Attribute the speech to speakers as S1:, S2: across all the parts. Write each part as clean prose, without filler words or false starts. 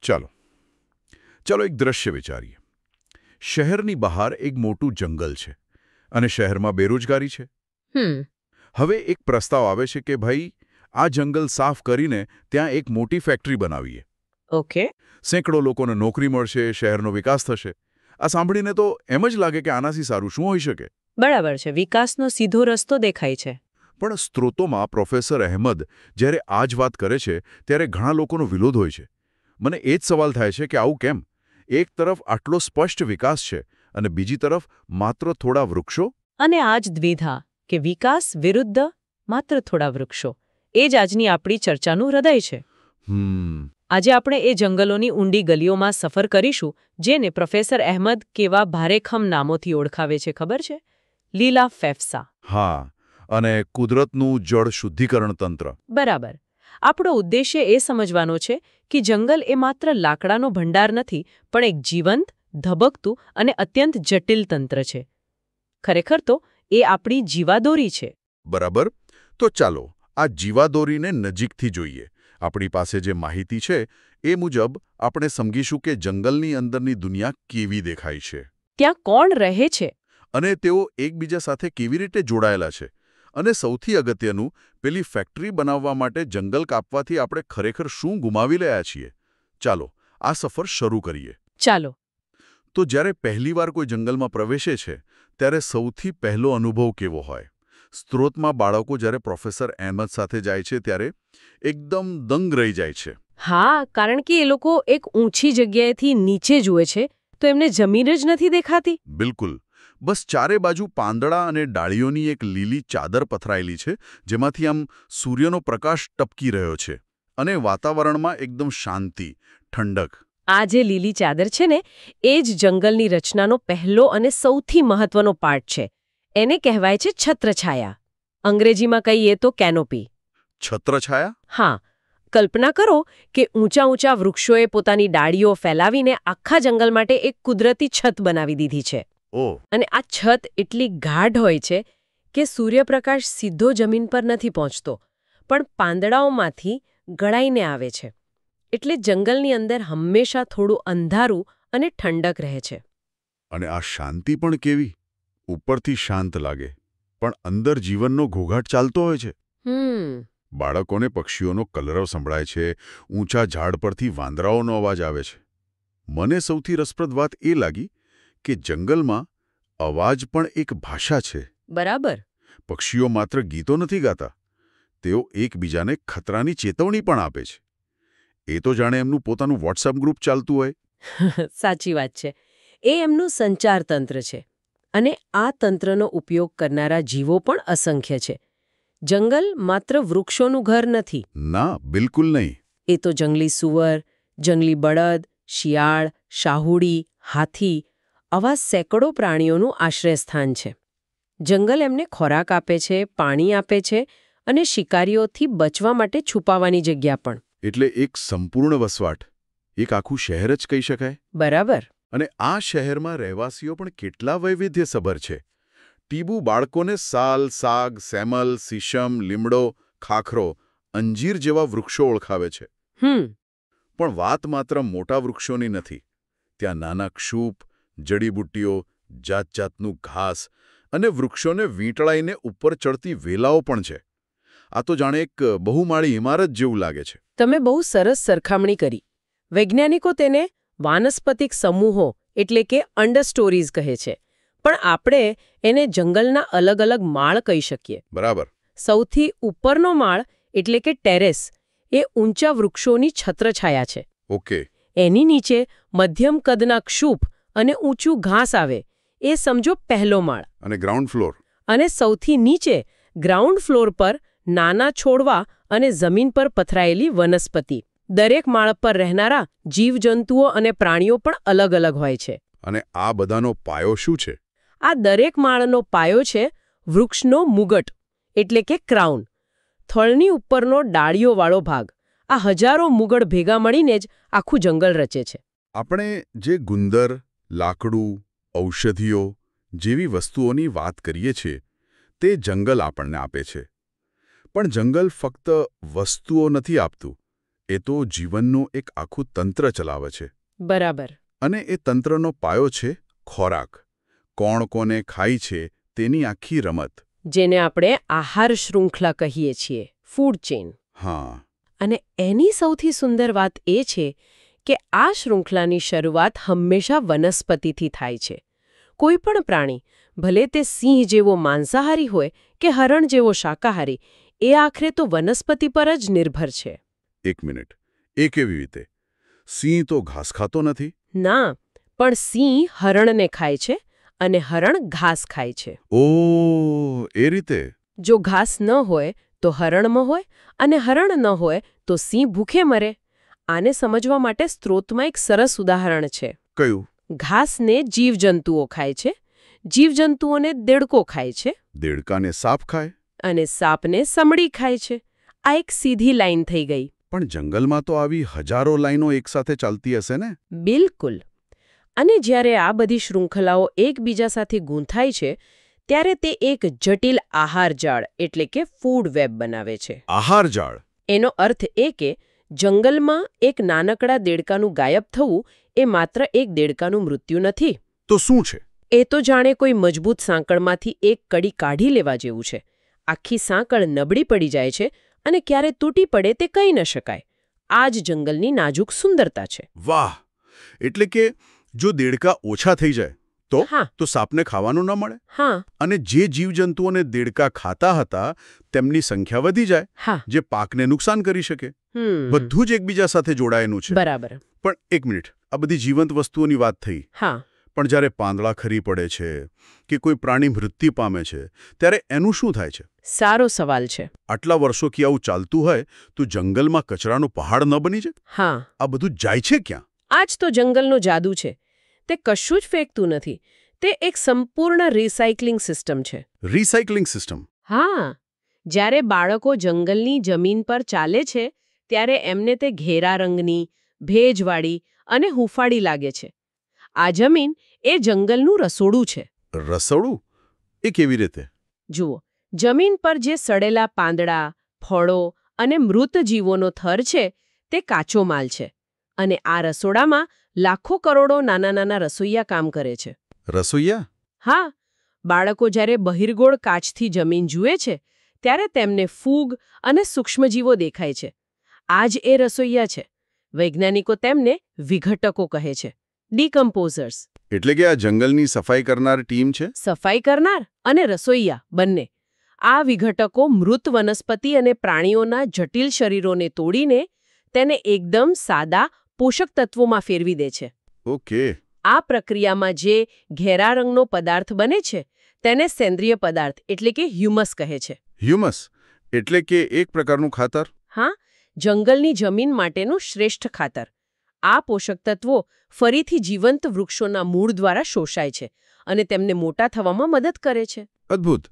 S1: ચાલો ચાલો એક દ્રશ્ય વિચારીએ. શહેરની બહાર એક મોટું જંગલ છે અને શહેરમાં બેરોજગારી છે.
S2: હમ
S1: હવે એક પ્રસ્તાવ આવે છે કે ભાઈ આ જંગલ સાફ કરીને ત્યાં એક મોટી ફેક્ટરી બનાવીએ.
S2: ઓકે.
S1: સેંકડો લોકોને નોકરી મળશે, શહેરનો વિકાસ થશે. આ સાંભળીને તો એમ જ લાગે કે આનાથી સારું શું હોઈ શકે.
S2: બરાબર છે, વિકાસનો સીધો રસ્તો દેખાય છે.
S1: પણ સ્ત્રોતોમાં પ્રોફેસર અહેમદ જ્યારે આ જ વાત કરે છે ત્યારે ઘણા લોકોનો વિરોધ હોય છે. મને એ જ સવાલ થાય છે કે આવું કેમ? એક તરફ આટલો સ્પષ્ટ વિકાસ છે અને બીજી તરફ માત્ર થોડા વૃક્ષો.
S2: અને આ જ દ્વિધા કે વિકાસ વિરુદ્ધ માત્ર થોડા વૃક્ષો, એ જ આજની આપણી ચર્ચાનું હૃદય છે. આજે આપણે એ જંગલોની ઊંડી ગલીઓમાં સફર કરીશું જેને પ્રોફેસર અહેમદ કેવા ભારેખમ નામોથી ઓળખાવે છે ખબર છે? લીલા ફેફસા.
S1: હા, અને કુદરતનું જળ શુદ્ધિકરણ તંત્ર.
S2: બરાબર. આપણો ઉદ્દેશ્ય એ સમજવાનો છે કે જંગલ એ માત્ર લાકડાનો ભંડાર નથી, પણ એક જીવંત, ધબકતું અને અત્યંત જટિલ તંત્ર છે. ખરેખર તો એ આપણી જીવાદોરી છે.
S1: બરાબર. તો ચાલો આ જીવાદોરીને નજીકથી જોઈએ. આપણી પાસે જે માહિતી છે એ મુજબ આપણે સમજીશું કે જંગલની અંદરની દુનિયા કેવી દેખાય છે.
S2: ત્યાં કોણ રહે છે?
S1: અને તેઓ એકબીજા સાથે કેવી રીતે જોડાયેલા છે. અને સૌથી અગત્યનું, પેલી ફેક્ટરી બનાવવા માટે જંગલ કાપવાથી આપણે ખરેખર શું ગુમાવી રહ્યા છીએ. ચાલો આ સફર શરૂ કરીએ.
S2: ચાલો.
S1: તો જ્યારે પહેલીવાર કોઈ જંગલમાં પ્રવેશે છે ત્યારે સૌથી પહેલો અનુભવ કેવો હોય? સ્ત્રોતમાં બાળકો જ્યારે પ્રોફેસર અહેમદ સાથે જાય છે ત્યારે એકદમ દંગ રહી જાય છે.
S2: હા, કારણ કે એ લોકો એક ઊંચી જગ્યાએથી નીચે જુએ છે તો એમને જમીન જ નથી દેખાતી.
S1: બિલકુલ. બસ ચારે બાજુ પાંદડા અને ડાળીઓની એક લીલી ચાદર પથરાયેલી છે જેમાંથી આમ સૂર્યનો પ્રકાશ ટપકી રહ્યો છે અને વાતાવરણમાં એકદમ શાંતિ, ઠંડક.
S2: આ જે લીલી ચાદર છે ને, એ જ જંગલની રચનાનો પહેલો અને સૌથી મહત્વનો પાર્ટ છે. એને કહેવાય છે છત્રછાયા. અંગ્રેજીમાં કહીએ તો કેનોપી.
S1: છત્રછાયા?
S2: હા. કલ્પના કરો કે ઊંચા ઊંચા વૃક્ષોએ પોતાની ડાળીઓ ફેલાવીને આખા જંગલ માટે એક કુદરતી છત બનાવી દીધી છે. અને આ છત એટલી ગાઢ હોય છે કે સૂર્યપ્રકાશ સીધો જમીન પર નથી પહોંચતો, પણ પાંદડાઓમાંથી ગળાઈને આવે છે. એટલે જંગલની અંદર હંમેશા થોડું અંધારું અને ઠંડક રહે છે.
S1: અને આ શાંતિ પણ કેવી? ઉપરથી શાંત લાગે, પણ અંદર જીવનનો ઘોઘાટ ચાલતો હોય છે. બાળકોને પક્ષીઓનો કલરવ સંભળાય છે, ઊંચા ઝાડ પરથી વાંદરાઓનો અવાજ આવે છે. મને સૌથી રસપ્રદ વાત એ લાગી કે જંગલમાં અવાજ પણ એક ભાષા છે.
S2: બરાબર.
S1: પક્ષીઓ માત્ર ગીતો નથી ગાતા, તેઓ એકબીજાને ખતરાની ચેતવણી પણ આપે છે. એ તો જાણે એમનું પોતાનું વોટ્સએપ ગ્રુપ ચાલતું હોય.
S2: સાચી વાત છે. એ એમનું સંચાર તંત્ર છે. અને આ તંત્રનો ઉપયોગ કરનારા જીવો પણ અસંખ્ય છે. જંગલ માત્ર વૃક્ષોનું ઘર નથી.
S1: ના, બિલકુલ નહીં.
S2: એ તો જંગલી સૂવર, જંગલી બળદ, શિયાળ, શાહુડી, હાથી, આવા સેંકડો પ્રાણીઓનું આશ્રયસ્થાન છે. જંગલ એમને ખોરાક આપે છે, પાણી આપે છે અને શિકારીઓથી બચવા માટે છુપાવાની જગ્યા પણ.
S1: એટલે એક સંપૂર્ણ વસવાટ, એક આખું શહેર જ કહી શકાય.
S2: બરાબર.
S1: અને આ શહેરમાં રહેવાસીઓ પણ કેટલા વૈવિધ્યસભર છે. ટીબુ બાળકોને સાલ, સાગ, સેમલ, સીશમ, લીમડો, ખાખરો, અંજીર જેવા વૃક્ષો ઓળખાવે છે. પણ વાત માત્ર મોટા વૃક્ષોની નથી. ત્યાં નાના ક્ષૂપ, જડીબુટ્ટીઓ, જાત જાતનું ઘાસ અને વૃક્ષોને વીંટળાઈને ઉપર ચડતી વેલાઓ પણ છે. આ તો જાણે એક બહુમાળી ઇમારત જેવું લાગે છે.
S2: તમે બહુ સરસ સરખામણી કરી. વૈજ્ઞાનિકો તેને વાનસ્પતિક સમૂહો એટલે કે અંડરસ્ટોરીઝ કહે છે, પણ આપણે એને જંગલના અલગ અલગ માળ કહી શકીએ.
S1: બરાબર.
S2: સૌથી ઉપરનો માળ એટલે કે ટેરેસ એ ઊંચા વૃક્ષોની છત્રછાયા છે.
S1: ઓકે.
S2: એની નીચે મધ્યમ કદના ક્ષૂપ અને ઊંચું ઘાસ આવે, એ સમજો પહેલો માળ.
S1: અને ગ્રાઉન્ડ ફ્લોર? અને
S2: સૌથી નીચે ગ્રાઉન્ડ ફ્લોર પર નાના છોડવા અને જમીન પર પથરાયેલી વનસ્પતિ. દરેક માળ પર રહેનારા જીવજંતુઓ અને પ્રાણીઓ પણ અલગ અલગ હોય છે.
S1: અને આ બધાનો પાયો શું છે?
S2: આ દરેક માળનો પાયો છે વૃક્ષનો મુગટ એટલે કે ક્રાઉન. થળની ઉપરનો ડાળીઓવાળો ભાગ. આ હજારો મુગટ ભેગા મળીને જ આખું જંગલ રચે છે.
S1: આપણે જે ગુંદર, લાકડું, ઔષધિઓ જેવી વસ્તુઓની વાત કરીએ છીએ તે જંગલ આપણને આપે છે. પણ જંગલ ફક્ત વસ્તુઓ નથી આપતું, એ તો જીવનનું એક આખું તંત્ર ચલાવે છે.
S2: બરાબર.
S1: અને એ તંત્રનો પાયો છે ખોરાક. કોણ કોને ખાય છે તેની આખી રમત.
S2: જેને આપણે આહાર શૃંખલા કહીએ છીએ, ફૂડ ચેઇન.
S1: હા.
S2: અને એની સૌથી સુંદર વાત એ છે કે આ શૃંખલાની શરૂઆત હંમેશા વનસ્પતિથી થાય છે. કોઈ પણ પ્રાણી, ભલે તે સિંહ જેવો માંસાહારી હોય કે હરણ જેવો શાકાહારી, એ આખરે તો વનસ્પતિ પર જ નિર્ભર છે.
S1: એક મિનિટ, એ કેવી રીતે? સિંહ તો ઘાસ ખાતો નથી.
S2: ના, પણ સિંહ હરણને ખાય છે અને હરણ ઘાસ ખાય છે.
S1: ઓહ, એ રીતે.
S2: જો ઘાસ ન હોય તો હરણમાં હોય અને હરણ ન હોય તો સિંહ ભૂખે મરે. આને સમજવા માટે સ્ત્રોતમાં એક સરસ ઉદાહરણ છે.
S1: કયું?
S2: ઘાસને જીવજંતુઓ ખાય છે, જીવજંતુઓને દેડકો ખાય છે.
S1: દેડકાને સાપ ખાય.
S2: અને સાપને સમડી ખાય છે. આ એક સીધી લાઈન થઈ ગઈ.
S1: પણ જંગલમાં તો આવી હજારો લાઈનો એકસાથે ચાલતી હશે ને?
S2: બિલકુલ. અને જ્યારે આ બધી શૃંખલાઓ એકબીજા સાથે ગૂંથાય છે ત્યારે તે એક જટિલ આહાર જાળ એટલે કે ફૂડ વેબ બનાવે છે.
S1: આહાર જાળ?
S2: એનો અર્થ એ કે જંગલમાં એક નાનકડા દેડકાનું ગાયબ થવું એ માત્ર એક દેડકાનું મૃત્યુ નથી.
S1: તો શું છે?
S2: એ તો જાણે કોઈ મજબૂત સાંકળમાંથી એક કડી કાઢી લેવા જેવું છે. આખી સાંકળ નબળી પડી જાય છે અને ક્યારે તૂટી પડે તે કહી ન શકાય. આ જ જંગલની નાજુક સુંદરતા છે.
S1: વાહ! એટલે કે જો દેડકા ઓછા થઈ જાય
S2: હા.
S1: તો સાપને ખાવાનું ન મળે.
S2: હા.
S1: અને જે જીવજંતુઓને દેડકા ખાતા હતા તેમની સંખ્યા વધી જાય,
S2: હા.
S1: જે પાકને નુકસાન કરી શકે. બધું જ એકબીજા સાથે જોડાયેલું છે.
S2: બરાબર.
S1: પણ એક મિનિટ, આ બધી જીવંત વસ્તુઓની વાત થઈ.
S2: હા.
S1: પણ જ્યારે પાંદડા ખરી પડે છે કે કોઈ પ્રાણી મૃત્યુ પામે છે ત્યારે એનું શું થાય છે?
S2: સારો સવાલ છે.
S1: આટલા વર્ષોથી આવું ચાલતું હોય તો જંગલમાં કચરાનો પહાડ ન બની જાય?
S2: હા.
S1: આ બધું જાય છે ક્યાં?
S2: આ જ તો જંગલનો જાદુ છે. તે કશું જ ફેંકતું નથી. તે એક સંપૂર્ણ રિસાયકલિંગ સિસ્ટમ છે.
S1: Recycling system?
S2: હા. જ્યારે બાળકો જંગલની જમીન પર ચાલે છે ત્યારે એમને તે ઘેરા રંગની, ભેજવાળી અને હૂંફાળી લાગે છે. આ જમીન એ જંગલનું રસોડું છે.
S1: રસોડું? એ કેવી રીતે?
S2: જુઓ, જમીન પર જે સડેલા પાંદડા, ફળો અને મૃત જીવોનો થર છે તે કાચો માલ છે. અને આ રસોડામાં લાખો કરોડો નાના-નાના રસોઈયા કામ કરે છે.
S1: રસોઈયા?
S2: હા. બાળકો જ્યારે બહિર્ગોળ કાચથી જમીન જુએ છે ત્યારે તેમને ફૂગ અને સૂક્ષ્મજીવો દેખાય છે. આ જ એ રસોઈયા છે. વૈજ્ઞાનિકો તેમને વિઘટકો કહે છે. ડિકમ્પોઝર્સ.
S1: એટલે કે આ જંગલની સફાઈ કરનાર ટીમ છે?
S2: સફાઈ કરનાર અને રસોઈયા બંને. આ વિઘટકો મૃત વનસ્પતિ અને પ્રાણીઓના જટિલ શરીરોને તોડીને તેને એકદમ સાદા પોષક તત્વોમાં ફેરવી દે છે.
S1: ઓકે.
S2: આ પ્રક્રિયામાં જે ઘેરા રંગનો પદાર્થ બને છે તેને સેન્દ્રિય પદાર્થ એટલે કે હ્યુમસ કહે છે.
S1: હ્યુમસ એટલે કે એક પ્રકારનું ખાતર?
S2: હા, જંગલની જમીન માટેનું શ્રેષ્ઠ ખાતર. આ પોષક તત્વો ફરીથી જીવંત વૃક્ષોના મૂળ દ્વારા શોષાય છે અને તેમને મોટા થવામાં મદદ કરે છે.
S1: અદ્ભુત.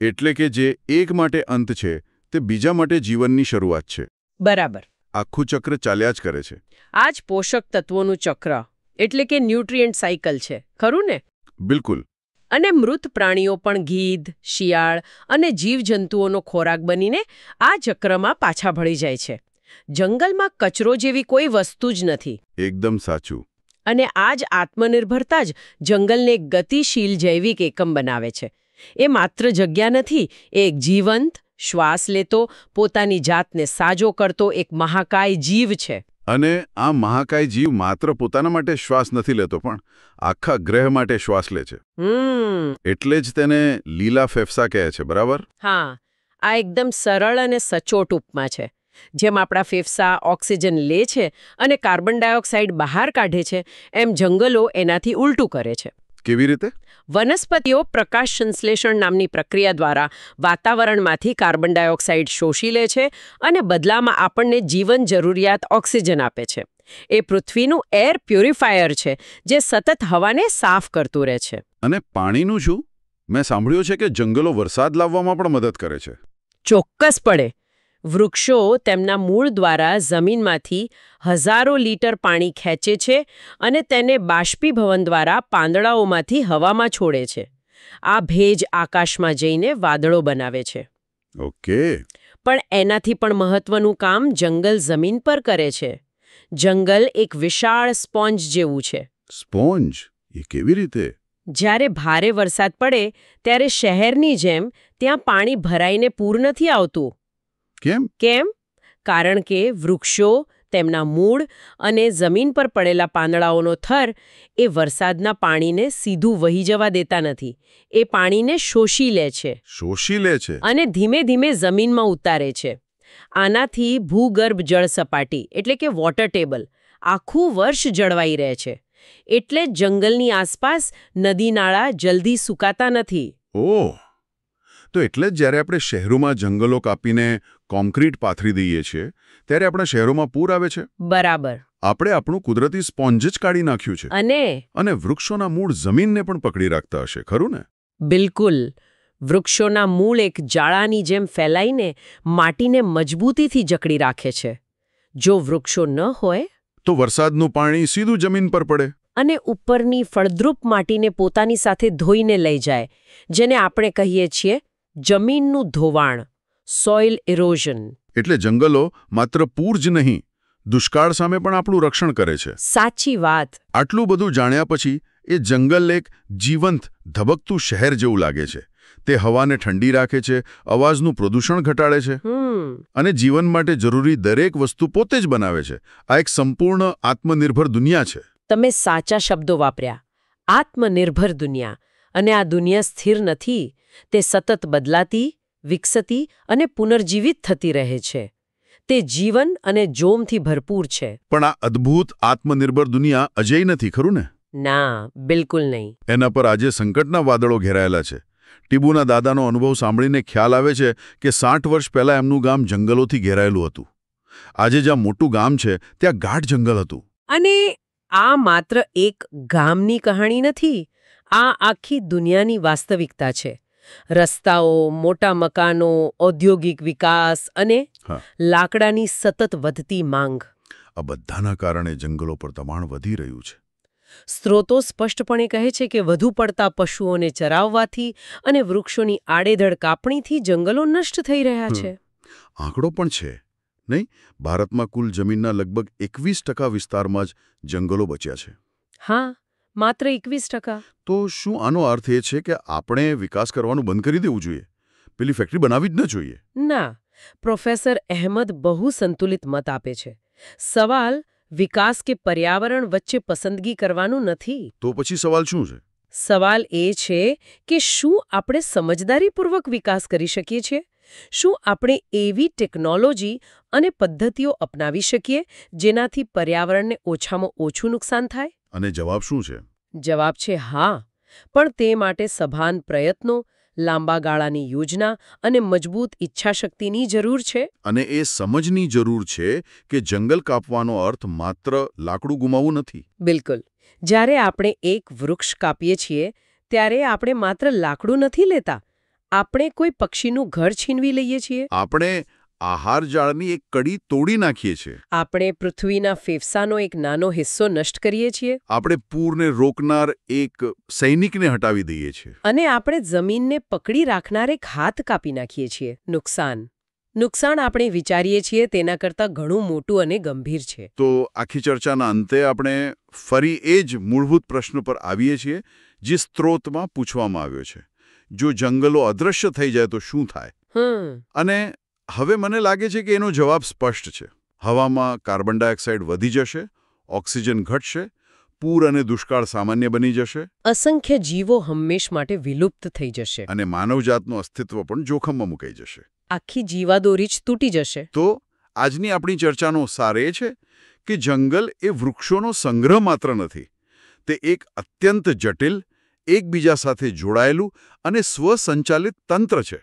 S1: એટલે કે જે એક માટે અંત છે તે બીજા માટે જીવનની શરૂઆત છે.
S2: બરાબર.
S1: આખું ચક્ર ચાલ્યા જ કરે છે.
S2: આ જ પોષક તત્વોનું ચક્ર એટલે કે ન્યુટ્રિયન્ટ સાયકલ છે, ખરું ને?
S1: બિલકુલ.
S2: અને મૃત પ્રાણીઓ પણ ગીધ, શિયાળ અને જીવજંતુઓનો ખોરાક બનીને આ ચક્રમાં પાછા ભળી જાય છે. જંગલમાં કચરો જેવી કોઈ વસ્તુ જ નથી.
S1: એકદમ સાચું.
S2: અને આ જ આત્મનિર્ભરતા જ જંગલને એક ગતિશીલ જૈવિક એકમ બનાવે છે. એ માત્ર જગ્યા નથી, એ એક જીવંત, શ્વાસ લેતો, પોતાની જાતને સાજો કરતો એક મહાકાય જીવ છે.
S1: અને આ મહાકાય જીવ માત્ર પોતાના માટે શ્વાસ નથી લેતો પણ આખા ગ્રહ માટે શ્વાસ લે છે. એટલે જ તેને લીલા ફેફસા કહે છે, બરાબર?
S2: હા, આ એકદમ સરળ અને સચોટ ઉપમા છે. જેમ આપણા ફેફસા ઓક્સિજન લે છે અને કાર્બન ડાયોક્સાઇડ બહાર કાઢે છે, એમ જંગલો એનાથી ઉલટું કરે છે.
S1: કેવી રીતે?
S2: વનસ્પતિઓ પ્રકાશ સંશ્લેષણ નામની પ્રક્રિયા દ્વારા વાતાવરણમાંથી કાર્બન ડાયોક્સાઇડ શોષી લે છે અને બદલામાં આપણને જીવન જરૂરિયાત ઓક્સિજન આપે છે. એ પૃથ્વીનું એર પ્યુરિફાયર છે જે સતત હવાને સાફ કરતું રહે છે.
S1: અને પાણીનું શું? મેં સાંભળ્યું છે કે જંગલો વરસાદ લાવવામાં પણ મદદ કરે છે.
S2: ચોક્કસપણે. વૃક્ષો તેમના મૂળ દ્વારા જમીનમાંથી હજારો લીટર પાણી ખેંચે છે અને તેને બાષ્પીભવન દ્વારા પાંદડાઓમાંથી હવામાં છોડે છે. આ ભેજ આકાશમાં જઈને વાદળો બનાવે છે.
S1: ઓકે.
S2: પણ એનાથી પણ મહત્વનું કામ જંગલ જમીન પર કરે છે. જંગલ એક વિશાળ સ્પોન્જ જેવું છે.
S1: સ્પોન્જ? એ કેવી રીતે?
S2: જ્યારે ભારે વરસાદ પડે ત્યારે શહેરની જેમ ત્યાં પાણી ભરાઈને પૂર નથી આવતું. કેમ? કારણ કે વૃક્ષો, તેમના મૂળ અને જમીન પર પડેલા પાંદડાઓનો થર એ વરસાદના પાણીને સીધું વહી જવા દેતા નથી. એ પાણીને શોષી લે છે. અને ધીમે ધીમે જમીનમાં ઉતારે છે. આનાથી ભૂગર્ભ જળ સપાટી એટલે કે વોટર ટેબલ આખું વર્ષ જળવાઈ રહે છે. એટલે જ જંગલની આસપાસ નદી નાળા જલ્દી સુકાતા નથી.
S1: ઓહ! તો એટલે જ જ્યારે આપણે શહેરોમાં જંગલો કાપીને કોન્ક્રીટ પાથરી દઈએ છીએ ત્યારે આપણા શહેરોમાં પૂર આવે છે.
S2: બરાબર.
S1: આપણે આપણું કુદરતી સ્પોન્જ જ કાઢી નાખ્યું છે. અને વૃક્ષોના મૂળ જમીનને પણ પકડી રાખતા હશે, ખરું ને?
S2: બિલકુલ. વૃક્ષોના મૂળ એક જાળાની જેમ ફેલાઈને માટીને મજબૂતીથી જકડી રાખે છે. જો વૃક્ષો ન હોય
S1: તો વરસાદનું પાણી સીધું જમીન પર પડે
S2: અને ઉપરની ફળદ્રુપ માટીને પોતાની સાથે ધોઈને લઈ જાય, જેને આપણે કહીએ છીએ જમીનનું ધોવાણ, સોઇલ ઇરોઝન.
S1: એટલે જંગલો માત્ર પૂર જ નહીં, દુષ્કાળ સામે પણ આપણું રક્ષણ કરે છે.
S2: સાચી વાત.
S1: આટલું બધું જાણ્યા પછી એ જંગલ એક જીવંત, ધબકતું શહેર જેવું લાગે છે. તે હવાને ઠંડી રાખે છે, અવાજનું પ્રદૂષણ ઘટાડે છે અને જીવન માટે જરૂરી દરેક વસ્તુ પોતે જ બનાવે છે. આ એક સંપૂર્ણ આત્મનિર્ભર દુનિયા છે.
S2: તમે સાચા શબ્દો વાપર્યા. આત્મનિર્ભર દુનિયા. અને આ દુનિયા સ્થિર નથી. તે સતત બદલાતી, વિકસતી અને પુનર્જીવિત થતી રહે છે. તે જીવન અને જોમથી ભરપૂર છે.
S1: પણ આ અદ્ભુત આત્મનિર્ભર દુનિયા અજેય નથી, ખરું ને?
S2: ના, બિલકુલ નહીં.
S1: એના પર આજે સંકટના વાદળો ઘેરાયેલા છે. ટીબુના દાદાનો અનુભવ સાંભળીને ખ્યાલ આવે છે કે 60 વર્ષ પહેલા એમનું ગામ જંગલોથી ઘેરાયેલું હતું. આજે જ્યાં મોટું ગામ છે ત્યાં ગાઢ જંગલ હતું.
S2: અને આ માત્ર એક ગામની કહાણી નથી. આ આખી દુનિયાની વાસ્તવિકતા છે. રસ્તાઓ, મોટા મકાનો, ઔદ્યોગિક વિકાસ અને લાકડાની સતત વધતી માંગ.
S1: આ બધાના કારણે જંગલો પર દબાણ વધી રહ્યું છે.
S2: સ્ત્રોતો સ્પષ્ટપણે કહે છે કે વધુ પડતા પશુઓને ચરાવવાથી અને વૃક્ષોની આડેધડ કાપણીથી જંગલો નષ્ટ થઈ રહ્યા છે.
S1: આંકડો પણ છે, નહીં? ભારતમાં કુલ જમીનના લગભગ 21% વિસ્તારમાં જ જંગલો બચ્યા છે.
S2: હા, માત્ર 21%.
S1: તો શું આનો અર્થ એ છે કે આપણે વિકાસ કરવાનું બંધ કરી દેવું જોઈએ? પેલી ફેક્ટરી બનાવી જ ન જોઈએ?
S2: ના. પ્રોફેસર અહેમદ બહુ સંતુલિત મત આપે છે. સવાલ વિકાસ કે પર્યાવરણ વચ્ચે પસંદગી કરવાનું નથી.
S1: તો પછી સવાલ શું છે?
S2: સવાલ એ છે કે શું આપણે સમજદારીપૂર્વક વિકાસ કરી શકીએ છીએ? શું આપણે એવી ટેકનોલોજી અને પદ્ધતિઓ અપનાવી શકીએ જેનાથી પર્યાવરણને ઓછામાં ઓછું નુકસાન થાય?
S1: અને જવાબ શું છે?
S2: જવાબ છે હા. પણ તે માટે સભાન પ્રયત્નો, લાંબા ગાળાની યોજના અને મજબૂત ઈચ્છાશક્તિની જરૂર છે.
S1: અને એ સમજની જરૂર છે કે જંગલ કાપવાનો અર્થ માત્ર લાકડું ગુમાવવું નથી.
S2: બિલકુલ. જ્યારે આપણે એક વૃક્ષ કાપીએ છીએ ત્યારે આપણે માત્ર લાકડું નથી લેતા. આપણે કોઈ પક્ષીનું ઘર છીનવી લઈએ છીએ.
S1: આપણે આહાર જાળની એક કડી તોડી નાખીએ છીએ.
S2: આપણે પૃથ્વીના ફેફસાનો એક નાનો હિસ્સો નષ્ટ કરીએ છીએ.
S1: આપણે પૂરને રોકનાર એક સૈનિકને હટાવી દઈએ છીએ.
S2: અને આપણે જમીનને પકડી રાખનાર એક હાથ કાપી નાખીએ છીએ. નુકસાન આપણે વિચારીએ છીએ તેના કરતાં ઘણું મોટું અને ગંભીર છે.
S1: તો આખી ચર્ચાના અંતે આપણે ફરી એ જ મૂળભૂત પ્રશ્ન પર આવીએ છીએ જે સ્ત્રોતમાં પૂછવામાં આવ્યો છે. જો જંગલો અદૃશ્ય થઈ જાય તો શું થાય? અને હવે મને લાગે છે કે એનો જવાબ સ્પષ્ટ છે. હવામાં કાર્બન ડાયોક્સાઇડ વધી જશે, ઓક્સિજન ઘટશે, પૂર અને દુષ્કાળ સામાન્ય બની જશે,
S2: અસંખ્ય જીવો હંમેશ માટે વિલુપ્ત થઈ જશે
S1: અને માનવજાતનું અસ્તિત્વ પણ જોખમમાં મુકાઈ જશે.
S2: આખી જીવાદોરી જ તૂટી જશે.
S1: તો આજની આપણી ચર્ચાનો સાર એ છે કે જંગલ એ વૃક્ષોનો સંગ્રહ માત્ર નથી. તે એક અત્યંત જટિલ, એકબીજા સાથે જોડાયેલું અને સ્વસંચાલિત તંત્ર છે.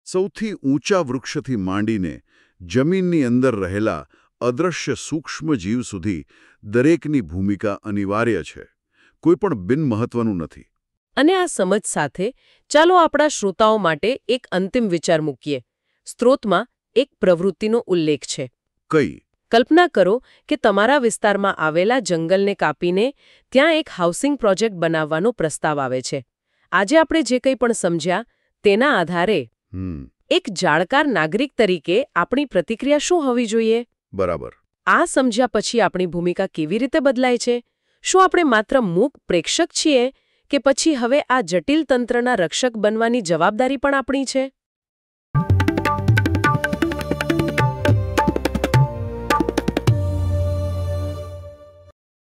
S1: સૌથી ઊંચા વૃક્ષથી માંડીને જમીનની અંદર રહેલા અદૃશ્ય સૂક્ષ્મ જીવ સુધી દરેકની ભૂમિકા અનિવાર્ય છે. કોઈ પણ બિનમહત્વનું નથી.
S2: અને આ સમજ સાથે ચાલો આપણા શ્રોતાઓ માટે એક અંતિમ વિચાર મૂકીએ. સ્ત્રોતમાં એક પ્રવૃત્તિનો ઉલ્લેખ છે.
S1: કઈ?
S2: કલ્પના કરો કે તમારા વિસ્તારમાં આવેલા જંગલને કાપીને ત્યાં એક હાઉસિંગ પ્રોજેક્ટ બનાવવાનો પ્રસ્તાવ આવે છે. આજે આપણે જે કંઈ પણ સમજ્યા તેના આધારે એક જાણકાર નાગરિક તરીકે આપણી પ્રતિક્રિયા શું હોવી જોઈએ?
S1: બરાબર.
S2: આ સમજ્યા પછી આપણી ભૂમિકા કેવી રીતે બદલાય છે? શું આપણે માત્ર મૂક પ્રેક્ષક છીએ કે પછી હવે આ જટિલ તંત્રના રક્ષક બનવાની જવાબદારી પણ આપણી છે?